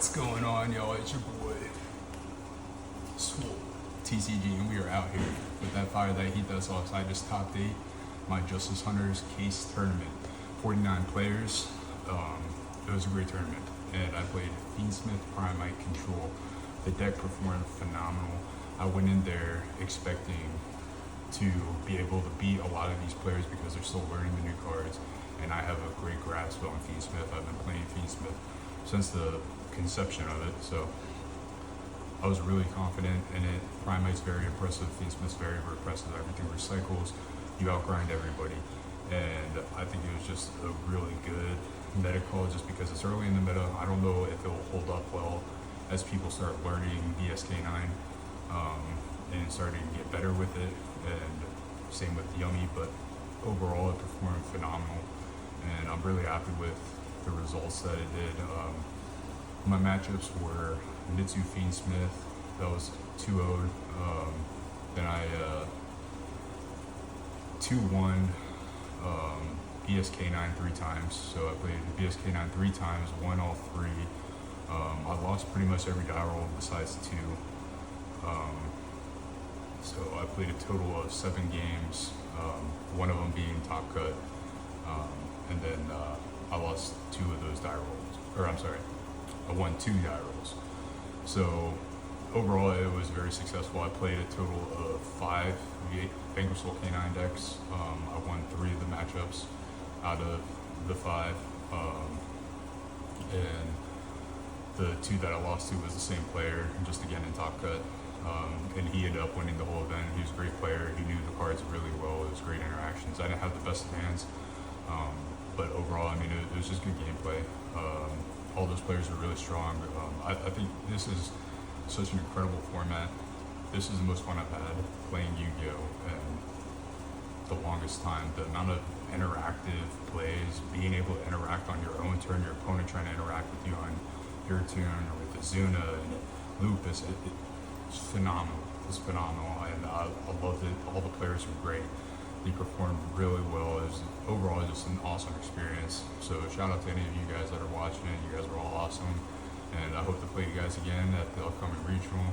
What's going on, y'all? It's your boy Swole TCG, and we are out here with that fire, that heat, that's off. So I just top 8 my Justice Hunters case tournament. 49 players. It was a great tournament, and I played Fiendsmith Primite Control. The deck performed phenomenal. I went in there expecting to be able to beat a lot of these players because they're still learning the new cards, and I have a great grasp on Fiendsmith. I've been playing Fiendsmith since the conception of it, so I was really confident in it. Primite's very impressive, Fiendsmith's very impressive. Everything recycles, you outgrind everybody, and I think it was just a really good meta call just because it's early in the meta. I don't know if it will hold up well as people start learning BSK9 and starting to get better with it, and same with Yummy, but overall it performed phenomenal, and I'm really happy with the results that it did. My matchups were Mitsu Fiendsmith, that was 2-0'd. Then I 2-1 BSK9 3 times. So I played BSK9 3 times, won all 3. I lost pretty much every die roll besides 2. So I played a total of 7 games, one of them being top cut, and then I lost 2 of those die rolls, or I'm sorry, I won 2 die rolls. So overall it was very successful. I played a total of 5 Vanquishable K9 decks. I won 3 of the matchups out of the 5, and the 2 that I lost to was the same player, just again in top cut. And he ended up winning the whole event. He was a great player. He knew the cards really well. It was great interactions. I didn't have the best hands, but overall, I mean, it was just good gameplay. All those players are really strong. I think this is such an incredible format. This is the most fun I've had playing Yu-Gi-Oh! And the longest time. The amount of interactive plays, being able to interact on your own turn, your opponent trying to interact with you on your turn, or with Azuna and Lupus, it's phenomenal. It's phenomenal, and I loved it. All the players were great. They performed really well. It was overall just an awesome experience. So shout out to any of you guys that are watching it. You guys are all awesome, and I hope to play you guys again at the upcoming regional.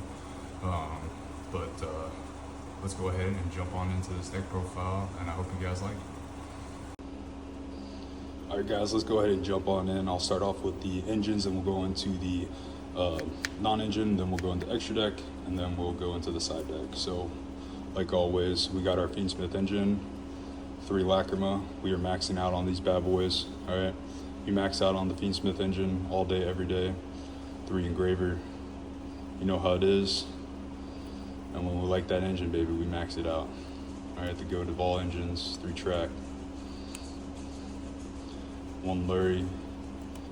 Let's go ahead and jump on into this deck profile, and I hope you guys like it. Alright guys, let's go ahead and jump on in. I'll start off with the engines, and we'll go into the non-engine, then we'll go into extra deck, and then we'll go into the side deck. So like always, we got our Fiendsmith engine, 3 Lacrima. We are maxing out on these bad boys. All right, you max out on the Fiendsmith engine all day, every day. 3 Engraver, you know how it is. And when we like that engine, baby, we max it out. All right, the go to all engines, 3 Track, 1 Lurie,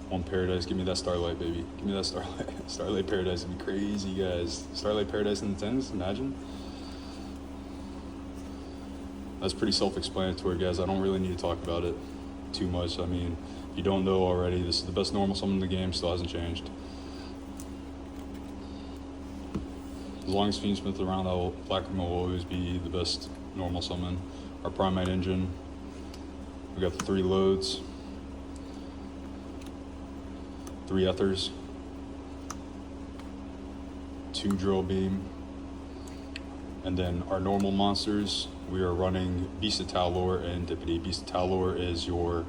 1 Paradise. Give me that Starlight, baby. Give me that Starlight. Starlight Paradise would be crazy, guys. Starlight Paradise in the 10s, imagine. That's pretty self-explanatory, guys. I don't really need to talk about it too much. I mean, if you don't know already, this is the best normal summon in the game. Still hasn't changed. As long as Fiendsmith around, Lacrima will always be the best normal summon. Our Primite engine. We got the 3 loads, 3 Ethers, 2 Drill Beam, and then our normal monsters, we are running Beast of Talor and Dippity. Beast of Talor is your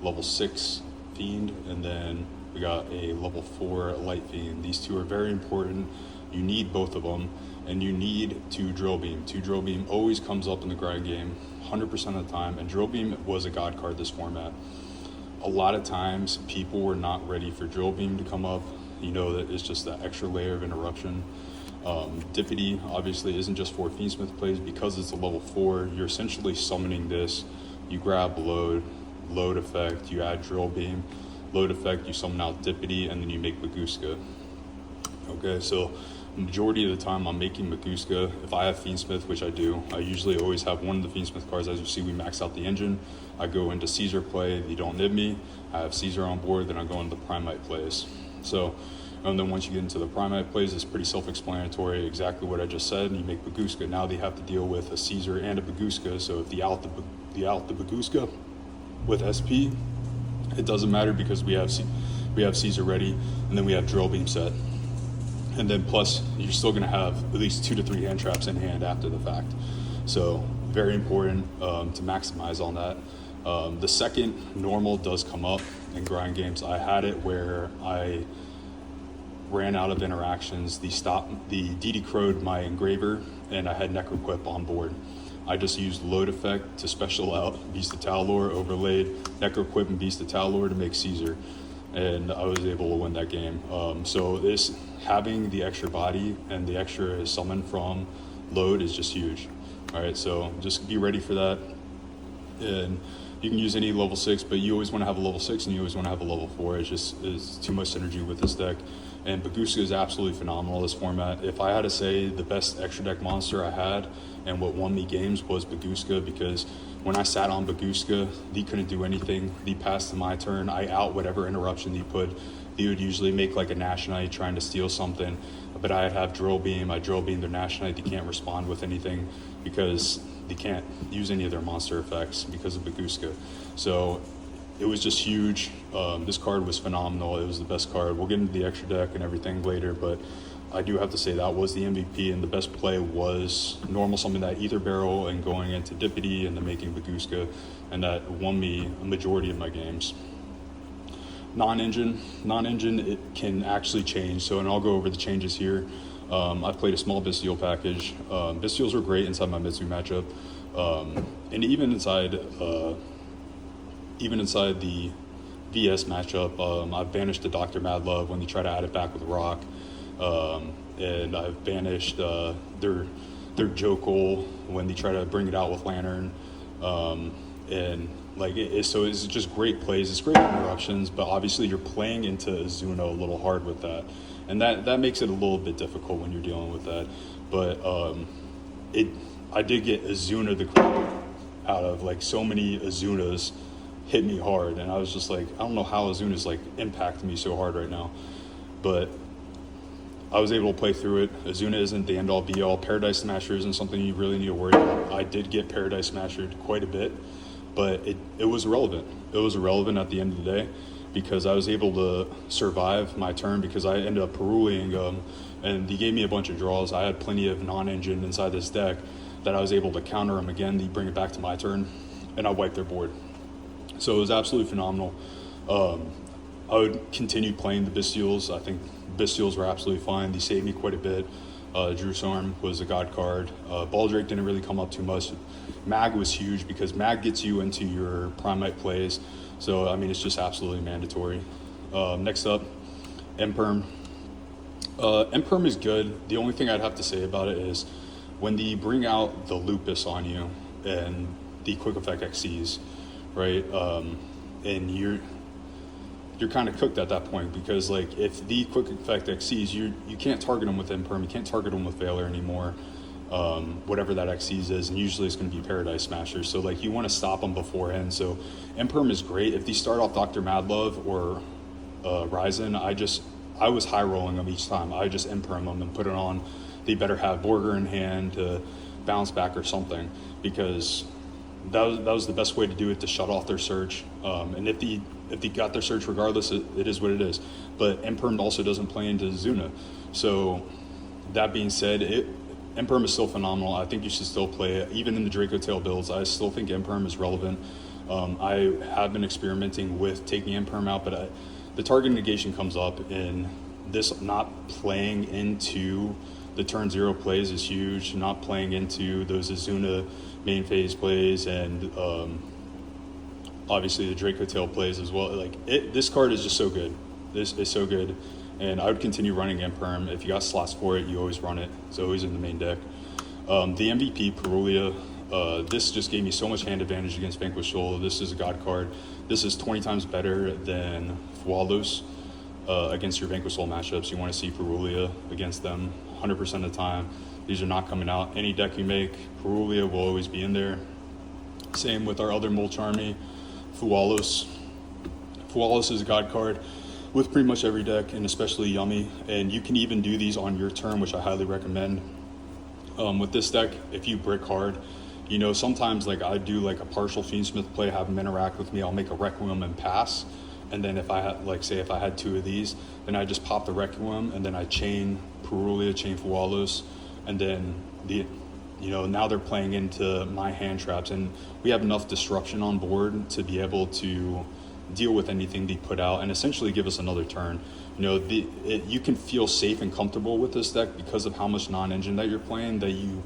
level 6 Fiend, and then we got a level 4 Light Fiend. These 2 are very important. You need both of them, and you need 2 Drill Beam. 2 Drill Beam always comes up in the grind game, 100% of the time, and Drill Beam was a god card this format. A lot of times, people were not ready for Drill Beam to come up. You know that it's just that extra layer of interruption. Dippity obviously isn't just for Fiendsmith plays. Because it's a level 4, you're essentially summoning this. You grab load effect, you add Drill Beam, load effect, you summon out Dippity, and then you make Maguska. Okay, so majority of the time I'm making Maguska. If I have Fiendsmith, which I do, I usually always have one of the Fiendsmith cards. As you see, we max out the engine. I go into Caesar play, you don't nib me. I have Caesar on board, then I go into the Primite plays. So, and then once you get into the Primite plays, it's pretty self-explanatory, exactly what I just said. You make Baguska. Now they have to deal with a Caesar and a Baguska. So if the out the Baguska with SP, it doesn't matter because we have we have Caesar ready, and then we have Drill Beam set. And then plus, you're still going to have at least 2 to 3 hand traps in hand after the fact. So very important to maximize on that. The second normal does come up in grind games. I had it where I ran out of interactions. The DD crowed my engraver, and I had Necroquip on board. I just used load effect to special out Beast of Talor, overlaid Necroquip and Beast of Talor to make Caesar, and I was able to win that game. So this having the extra body and the extra summon from load is just huge. All right, so just be ready for that. And you can use any level 6, but you always want to have a level 6 and you always want to have a level 4. It's too much synergy with this deck. And Baguska is absolutely phenomenal, this format. If I had to say the best extra deck monster I had and what won me games was Baguska, because when I sat on Baguska, he couldn't do anything. He passed to my turn. I out whatever interruption he put. He would usually make like a Nash Knight trying to steal something, but I'd have Drill Beam. I Drill Beam their Nash Knight. They can't respond with anything because they can't use any of their monster effects because of Baguska. So it was just huge. This card was phenomenal. It was the best card. We'll get into the extra deck and everything later, but I do have to say that was the MVP, and the best play was normal summon that Ether Barrel and going into Dippity and then making Baguska, and that won me a majority of my games. Non-engine, it can actually change. So, and I'll go over the changes here. I've played a small Bestial package. Bestials were great inside my Mitsu matchup, and even inside the VS matchup. I've banished the Dr. Madlove when they try to add it back with Rock, and I've banished their Jokul when they try to bring it out with Lantern, and like so it's just great plays. It's great interruptions, but obviously you're playing into Azuna a little hard with that, and that makes it a little bit difficult when you're dealing with that. But I did get Azuna the crap out of, like, so many Azunas hit me hard, and I was just like, I don't know how Azuna's like impacting me so hard right now, but I was able to play through it. Azuna isn't the end-all be-all. Paradise Smasher isn't something you really need to worry about. I did get Paradise Smashered quite a bit, but it was irrelevant. It was irrelevant at the end of the day because I was able to survive my turn because I ended up Peruliing and he gave me a bunch of draws. I had plenty of non-engine inside this deck that I was able to counter him again. They bring it back to my turn, and I wiped their board. So it was absolutely phenomenal. I would continue playing the Bestials. I think Bestials were absolutely fine. They saved me quite a bit. Drew's Arm was a god card. Baldrake didn't really come up too much. Mag was huge because Mag gets you into your Primite plays. So, I mean, it's just absolutely mandatory. Next up, Emperm. Emperm is good. The only thing I'd have to say about it is when they bring out the Lupus on you and the Quick Effect XCs, right? And you're kind of cooked at that point because, like, if the Quick Effect XCs, you can't target them with Imperm, you can't target them with Valor anymore, whatever that XCs is, and usually it's going to be Paradise Smashers. So, like, you want to stop them beforehand. So Imperm is great. If they start off Dr. Madlove or Ryzen, I was high rolling them each time. I just Imperm them and put it on. They better have Borger in hand to bounce back or something, because that was the best way to do it, to shut off their search. And if they got their search regardless, it is what it is. But Imperm also doesn't play into Zuna. So that being said, Imperm is still phenomenal. I think you should still play it. Even in the Draco Tail builds, I still think Imperm is relevant. I have been experimenting with taking Imperm out, but the target negation comes up, and this not playing into the turn 0 plays is huge. Not playing into those Azuna main phase plays, and obviously the Draco Tail plays as well. Like, this card is just so good. This is so good, and I would continue running Imperm. If you got slots for it, you always run it. It's always in the main deck. The MVP, Perulia, this just gave me so much hand advantage against Vanquish Soul. This is a god card. This is 20 times better than Fualos against your Vanquish Soul matchups. You want to see Perulia against them 100% of the time. These are not coming out. Any deck you make, Perulia will always be in there. Same with our other Mulch Army, Fualos. Fualos is a god card with pretty much every deck, and especially Yummy. And you can even do these on your turn, which I highly recommend. With this deck, if you brick hard, you know, sometimes, like, I do like a partial Fiendsmith play, have them interact with me. I'll make a Requiem and pass, and then if I had, like, say if I had 2 of these, then I just pop the Requiem, and then I chain Perulia, chain Fualos, and then now they're playing into my hand traps, and we have enough disruption on board to be able to deal with anything they put out and essentially give us another turn. You can feel safe and comfortable with this deck because of how much non-engine that you're playing, that you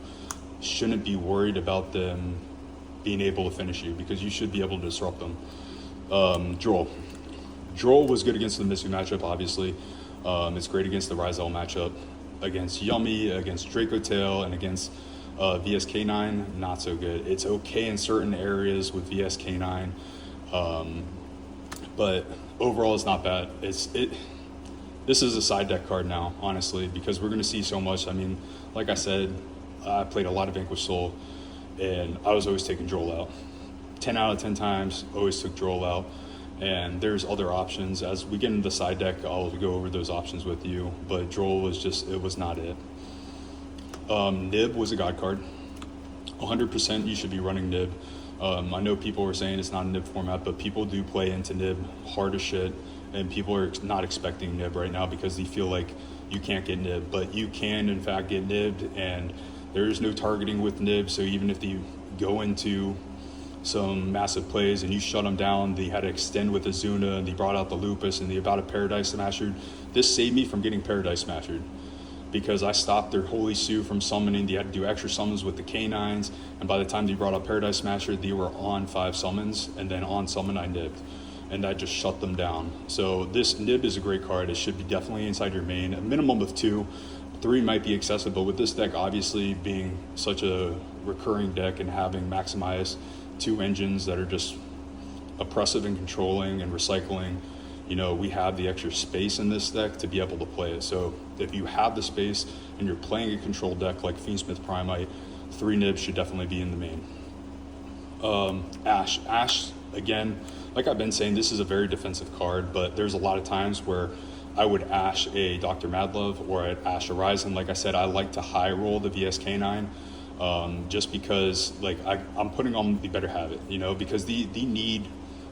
shouldn't be worried about them being able to finish you, because you should be able to disrupt them. Droll was good against the Missy matchup, obviously. It's great against the Ryzel matchup. Against Yummy, against Draco Tail, and against VSK9, not so good. It's okay in certain areas with VSK9, but overall it's not bad. This is a side deck card now, honestly, because we're going to see so much. I mean, like I said, I played a lot of Vanquish Soul, and I was always taking Droll out. 10 out of 10 times, always took Droll out. And there's other options. As we get into the side deck, I'll go over those options with you. But Droll was it was not it. Nib was a god card. 100% you should be running Nib. I know people were saying it's not a Nib format, but people do play into Nib hard as shit. And people are not expecting Nib right now because they feel like you can't get Nib. But you can, in fact, get Nibbed, and there is no targeting with Nib. So even if you go into some massive plays and you shut them down, they had to extend with Azuna, and they brought out the Lupus, and they about a Paradise Smasher. This saved me from getting Paradise Smashered, because I stopped their Holy Sue from summoning. They had to do extra summons with the Canines, and by the time they brought out Paradise Smasher, they were on 5 summons, and then on summon I nibbed, and I just shut them down. So this Nib is a great card. It should be definitely inside your main. A minimum of 2. 3 might be excessive, but with this deck obviously being such a recurring deck and having maximized 2 engines that are just oppressive and controlling and recycling, we have the extra space in this deck to be able to play it. So if you have the space and you're playing a control deck like Fiendsmith Primite, 3 Nibs should definitely be in the main. Ash, again, like I've been saying, this is a very defensive card, but there's a lot of times where I would Ash a Dr. Madlove or I'd Ash a Ryzen. Like I said, I like to high roll the VSK9. Just because I'm putting on the better habit, because they need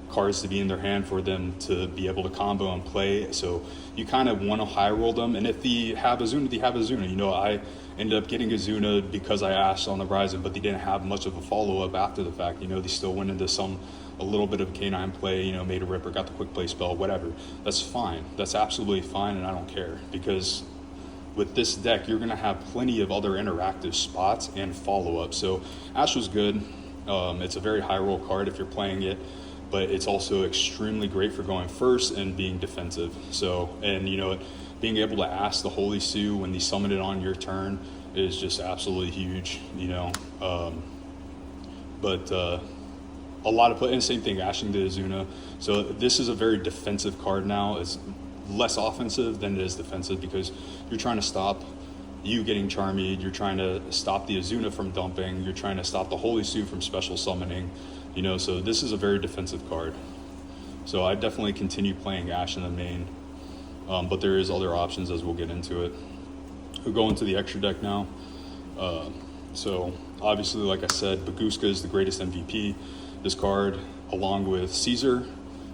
cards to be in their hand for them to be able to combo and play. So you kind of want to high roll them. And if they have Azuna, they have Azuna. I ended up getting Azuna because I asked on the Ryzen, but they didn't have much of a follow-up after the fact. They still went into a little bit of K9 play, made a Ripper, got the quick play spell, whatever. That's fine. That's absolutely fine, and I don't care, because with this deck, you're going to have plenty of other interactive spots and follow-up. So Ash was good. It's a very high roll card if you're playing it, but it's also extremely great for going first and being defensive. So, and being able to ask the Holy Sue when they summon it on your turn is just absolutely huge, But a lot of play, and same thing, ashing the Azuna. So this is a very defensive card now. It's less offensive than it is defensive, because you're trying to stop you getting Charmied, you're trying to stop the Azuna from dumping, you're trying to stop the Holy Sue from special summoning, so this is a very defensive card. So I definitely continue playing Ash in the main, but there is other options as we'll get into it. We'll go into the extra deck now. So obviously, like I said, Baguska is the greatest MVP. This card, along with Caesar,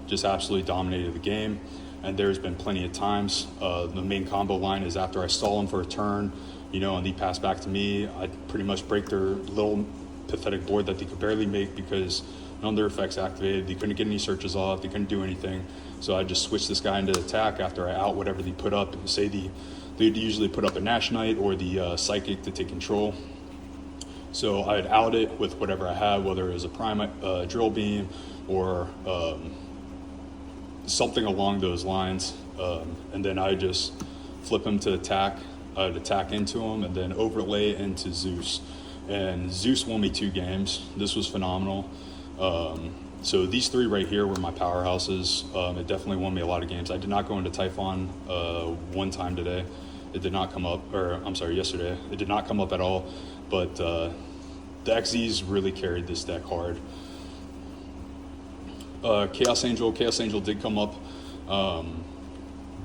just absolutely dominated the game. And there's been plenty of times. The main combo line is after I stall them for a turn, and they pass back to me, I pretty much break their little pathetic board that they could barely make because none of their effects activated. They couldn't get any searches off. They couldn't do anything. So I just switch this guy into attack after I out whatever they put up. Say they'd usually put up a Nash Knight or the Psychic to take control. So I'd out it with whatever I had, whether it was a Primite, Drill Beam, or something along those lines, and then I just flip him to attack. I'd attack into him and then overlay into Zeus, and Zeus won me 2 games. This was phenomenal. So these 3 right here were my powerhouses. It definitely won me a lot of games. I did not go into Typhon one time today. It did not come up, or I'm sorry, yesterday. It did not come up at all, but the XZs really carried this deck hard. Chaos Angel did come up,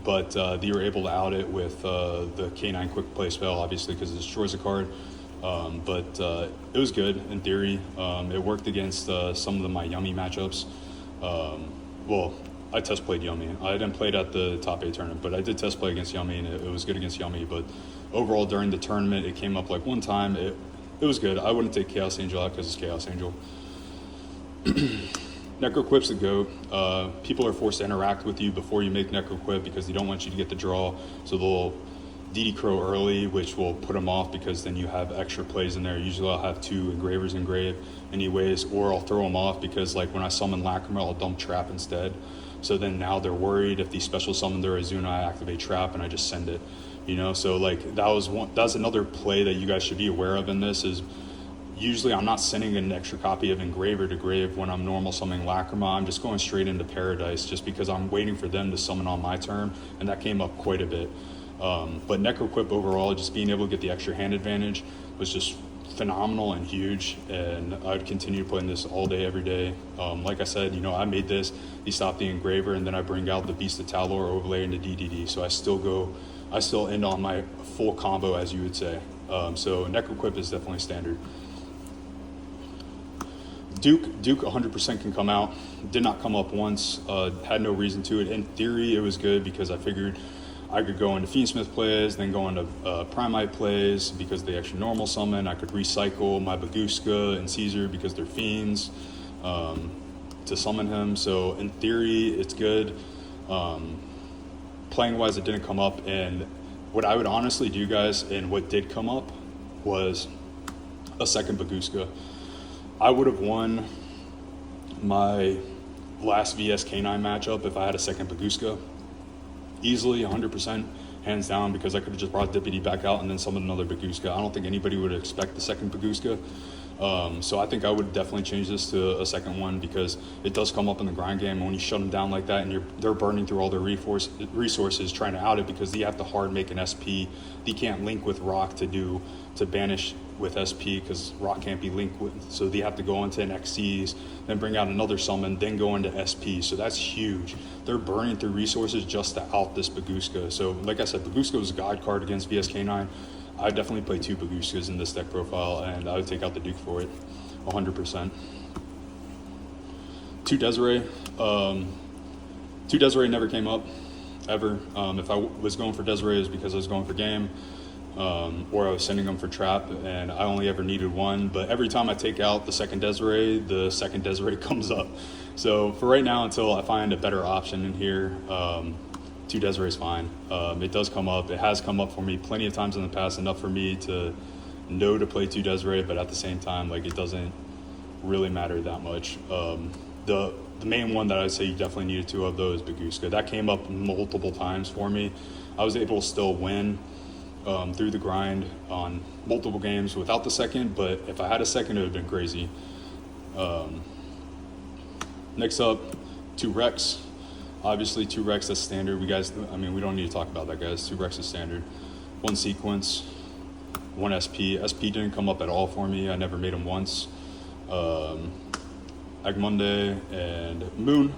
but they were able to out it with the K9 quick play spell, obviously, because it destroys a card. But it was good in theory. It worked against some of my Yummy matchups. Well, I test played Yummy. I didn't play it at the top 8 tournament, but I did test play against Yummy, and it was good against Yummy. But overall, during the tournament, it came up like one time. It was good. I wouldn't take Chaos Angel out because it's Chaos Angel. Necroquip's the GOAT. People are forced to interact with you before you make Necroquip because they don't want you to get the draw. So they'll DD Crow early, which will put them off because then you have extra plays in there. Usually I'll have 2 Engravers engrave anyways, or I'll throw them off because like when I summon Lacrimal, I'll dump Trap instead. So then now they're worried if they special summon their Azuna, I activate Trap and I just send it. You know, so like that's another play that you guys should be aware of in this is usually I'm not sending an extra copy of Engraver to grave when I'm normal summoning Lacrima. I'm just going straight into Paradise just because I'm waiting for them to summon on my turn, and that came up quite a bit. But Necroquip overall, just being able to get the extra hand advantage was just phenomenal and huge, and I'd continue playing this all day, every day. Like I said, you know, I made this, he stopped the Engraver, and then I bring out the Beast of Talor overlay into DDD, so I still end on my full combo, as you would say. So Necroquip is definitely standard. Duke 100% can come out. Did not come up once. Had no reason to it. In theory, it was good because I figured I could go into Fiendsmith plays, then go into Primite plays because they actually normal summon. I could recycle my Baguska and Caesar because they're fiends to summon him. So in theory, it's good. Playing wise, it didn't come up. And what I would honestly do, guys, and what did come up was a second Baguska. I would have won my last VS K9 matchup if I had a second Baguska. Easily, 100%, hands down, because I could have just brought Deputy back out and then summoned another Baguska. I don't think anybody would expect the second Baguska. So I think I would definitely change this to a second one because it does come up in the grind game. And when you shut them down like that and they're burning through all their resources trying to out it because they have to hard make an SP. They can't link with Rock to banish with SP because Rock can't be linked with. So they have to go into an XCs, then bring out another summon, then go into SP. So that's huge. They're burning through resources just to out this Baguska. So like I said, Baguska was a god card against VSK9. I definitely play 2 Baguskas in this deck profile, and I would take out the Duke for it, 100%. 2 Desiree. 2 Desiree never came up, ever. If I was going for Desiree, it was because I was going for game, or I was sending them for trap, and I only ever needed 1. But every time I take out the second Desiree comes up. So for right now, until I find a better option in here, 2 Desiree is fine. It does come up. It has come up for me plenty of times in the past, enough for me to know to play 2 Desiree, but at the same time, like, it doesn't really matter that much. The main one that I'd say you definitely needed 2 of those, Baguska. That came up multiple times for me. I was able to still win through the grind on multiple games without the second, but if I had a second, it would have been crazy. Next up, 2 Rex. Obviously, 2 Rex, that's standard. We don't need to talk about that, guys. 2 Rex is standard. 1 sequence, 1 SP. SP didn't come up at all for me. I never made him once. Agmunde and Moon.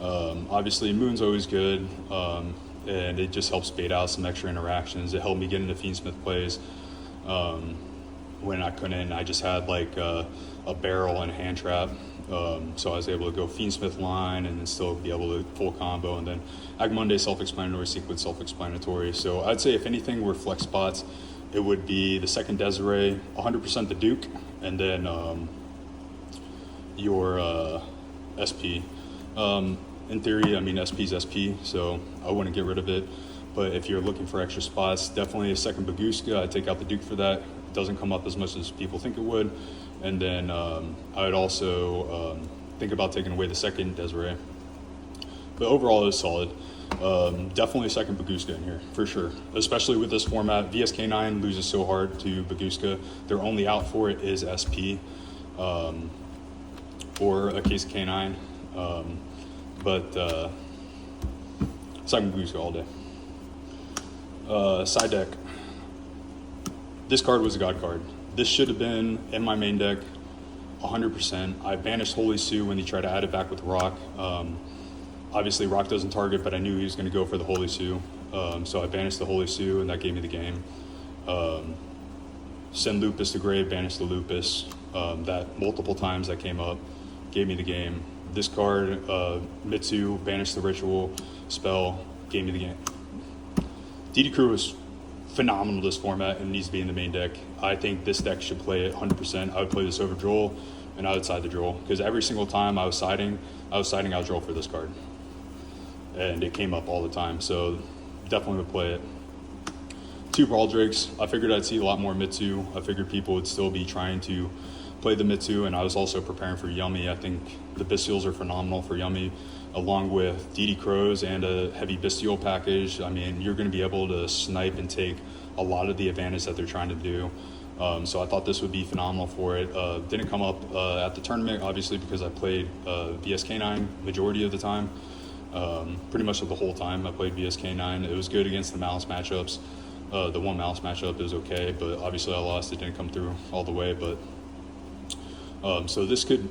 Obviously, Moon's always good, and it just helps bait out some extra interactions. It helped me get into Fiendsmith plays when I couldn't. I just had like a barrel and a hand trap. So I was able to go Fiendsmith line and then still be able to full combo. And then Agmunde self-explanatory, Sequence self-explanatory. So I'd say if anything were flex spots, it would be the second Desiree, 100% the Duke, and then your SP. In theory, I mean, SP's SP, so I wouldn't get rid of it. But if you're looking for extra spots, definitely a second Baguska. I'd take out the Duke for that. It doesn't come up as much as people think it would. And then I would also think about taking away the second Desiree. But overall, it was solid. Definitely a second Baguska in here, for sure. Especially with this format. VSK9 loses so hard to Baguska. Their only out for it is SP or a case of K9. But second Baguska all day. Side deck. This card was a god card. This should have been in my main deck 100%. I banished Holy Sue when he tried to add it back with Rock. Obviously, Rock doesn't target, but I knew he was going to go for the Holy Sue. So I banished the Holy Sue, and that gave me the game. Send Lupus to grave, banish the Lupus. That multiple times that came up, gave me the game. This card, Mitsu, banish the ritual, spell, game of the game. DD Crew is phenomenal this format and needs to be in the main deck. I think this deck should play it 100%. I would play this over Droll, and I would side the Droll, because every single time I was siding out Droll for this card. And it came up all the time, so definitely would play it. 2 Brawl Drakes. I figured I'd see a lot more Mitsu. I figured people would still be trying to play the Mitsu, and I was also preparing for Yummy. I think the Bestials are phenomenal for Yummy, along with DD Crows and a heavy Bestial package. I mean, you're going to be able to snipe and take a lot of the advantage that they're trying to do. So I thought this would be phenomenal for it. Didn't come up at the tournament, obviously, because I played VSK9 majority of the time. Pretty much the whole time I played VSK9. It was good against the Malice matchups. The one Malice matchup was okay, but obviously I lost. It didn't come through all the way, but so this could,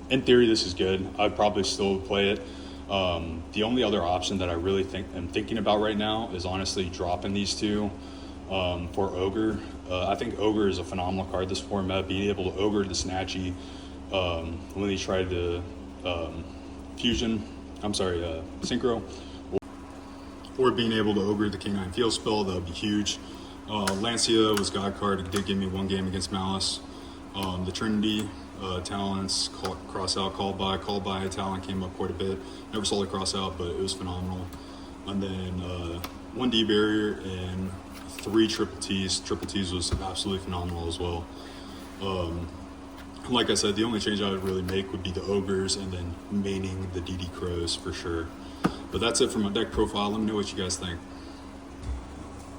in theory, this is good. I'd probably still play it. The only other option that I really am thinking about right now is honestly dropping these 2 for Ogre. I think Ogre is a phenomenal card this format. Being able to Ogre the Snatchy when he tried to Synchro, or being able to Ogre the K9 Field spell, that would be huge. Lancia was God card. It did give me 1 game against Malice. The Trinity, Talents, Cross Out, Call by, Talent came up quite a bit. Never saw the Cross Out, but it was phenomenal. And then 1D Barrier and 3 Triple Ts. Triple Ts was absolutely phenomenal as well. Like I said, the only change I would really make would be the Ogres and then maining the DD Crows for sure. But that's it for my deck profile. Let me know what you guys think.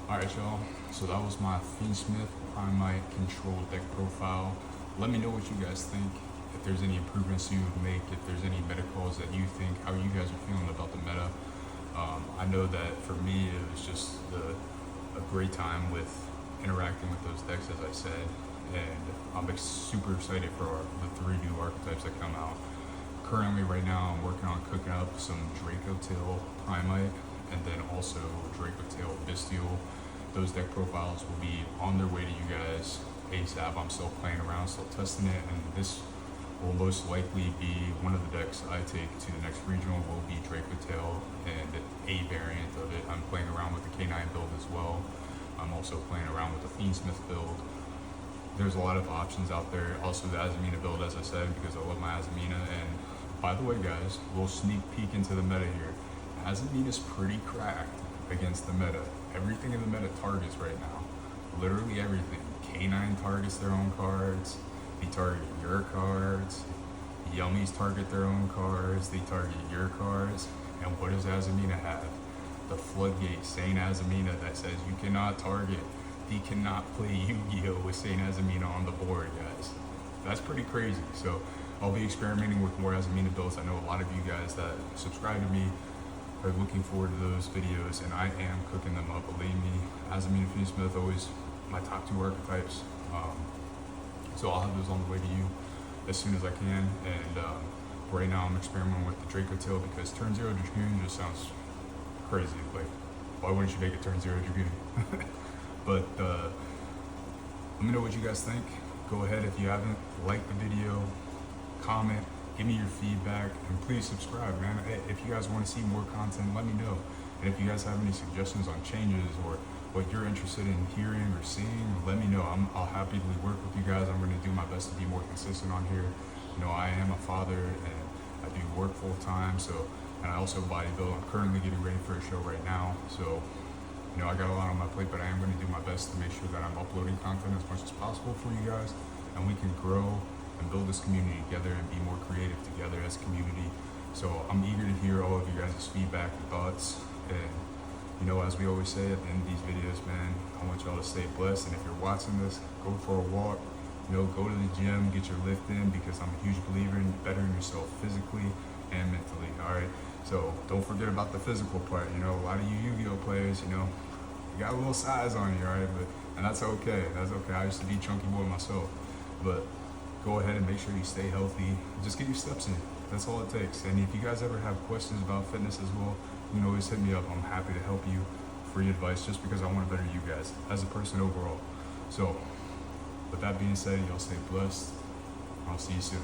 Alright, y'all. So that was my Fiendsmith Primite control deck profile. Let me know what you guys think. If there's any improvements you would make, if there's any meta calls that you think, how you guys are feeling about the meta. I know that for me, it was just a great time with interacting with those decks, as I said. And I'm super excited for the 3 new archetypes that come out. Currently, right now, I'm working on cooking up some Draco Tail Primite, and then also Draco Tail Bestial. Those deck profiles will be on their way to you guys ASAP. I'm still playing around, still testing it, and this will most likely be one of the decks I take to the next regional will be Draco Tail and a variant of it. I'm playing around with the K9 build as well. I'm also playing around with the Fiendsmith build. There's a lot of options out there. Also the Azamina build, as I said, because I love my Azamina. And by the way, guys, we'll sneak peek into the meta here. Azamina's pretty cracked against the meta. Everything in the meta targets right now. Literally everything. K9 targets their own cards. They target your cards. Yummies target their own cards. They target your cards. And what does Azamina have? The floodgate Saint Azamina that says you cannot target. They cannot play Yu-Gi-Oh! With Saint Azamina on the board, guys. That's pretty crazy. So I'll be experimenting with more Azamina builds. I know a lot of you guys that subscribe to me are looking forward to those videos, and I am cooking them up, believe me. Azamina Fiendsmith, always my top 2 archetypes. So I'll have those on the way to you as soon as I can. And right now I'm experimenting with the Draco Tail because turn 0 Dragoon just sounds crazy. Like, why wouldn't you make it turn 0 Dragoon? But let me know what you guys think. Go ahead, if you haven't, like the video, comment, give me your feedback, and please subscribe, man. If you guys want to see more content, let me know. And if you guys have any suggestions on changes or what you're interested in hearing or seeing, let me know. I'll happily work with you guys. I'm going to do my best to be more consistent on here. You know, I am a father and I do work full time, and I also bodybuild. I'm currently getting ready for a show right now, so you know, I got a lot on my plate, but I am going to do my best to make sure that I'm uploading content as much as possible for you guys, and we can grow and build this community together and be more creative together as a community. So I'm eager to hear all of you guys' feedback and thoughts. And you know, as we always say at the end of these videos, man, I want y'all to stay blessed. And if you're watching this, go for a walk. You know, go to the gym, get your lift in, because I'm a huge believer in bettering yourself physically and mentally. All right. So don't forget about the physical part. You know, a lot of you Yu-Gi-Oh players, you know, you got a little size on you, all right? And that's okay. That's okay. I used to be a chunky boy myself. But go ahead and make sure you stay healthy. Just get your steps in. That's all it takes. And if you guys ever have questions about fitness as well, you can always hit me up. I'm happy to help you. Free advice, just because I want to better you guys as a person overall. So with that being said, y'all stay blessed. I'll see you soon.